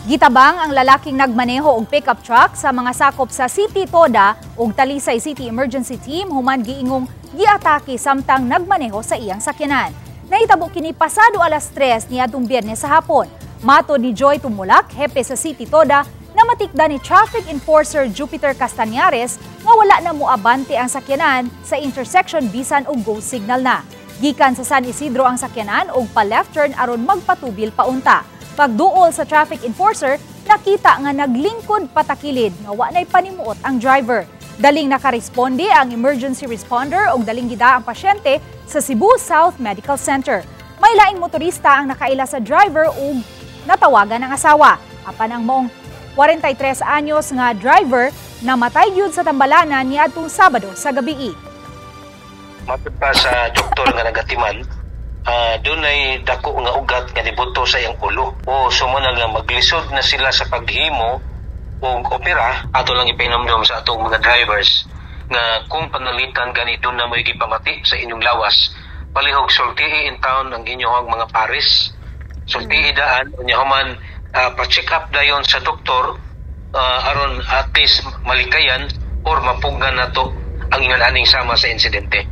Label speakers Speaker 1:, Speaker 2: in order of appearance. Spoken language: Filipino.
Speaker 1: Gitabang ang lalaking nagmaneho og pickup truck sa mga sakop sa City Toda ug Talisay City Emergency Team human giingong giatake samtang nagmaneho sa iyang sakyanan. Nahitabo kini pasado alas 3 niadtong Biyernes sa hapon. Matod ni Joy Tumulak, hepe sa City Toda, na matikda ni Traffic Enforcer Jupiter Castañares nga wala na moabante ang sakyanan sa intersection bisan og go signal na. Gikan sa San Isidro ang sakyanan og pa-left turn aron magpatubil paunta. Pagduol sa traffic enforcer, nakita nga naglingkod patakilid nga wa nay panimuot ang driver. Daling nakaresponde ang emergency responder og daling gida ang pasyente sa Cebu South Medical Center. May laing motorista ang nakaila sa driver ug natawagan ang asawa. Apan ang moong 43 anyos nga driver namatay gyud sa tambalanan niadtong Sabado sa gabii.
Speaker 2: Matod pa sa doktor nga nagatiman, doon ay dako nga ugat nga nibuto sa iyang ulo. O sumuna nga maglisod na sila sa paghimo o opera, ato lang ipainamdom sa atong mga drivers nga kung panalitan ganito na may gipamati sa inyong lawas, palihog sultihi in town ang inyong mga pares. Sultihi daan, unyahuman pa-check up dayon sa doktor aron at least malikayan or mapugnan na to ang ingon aning sama sa insidente.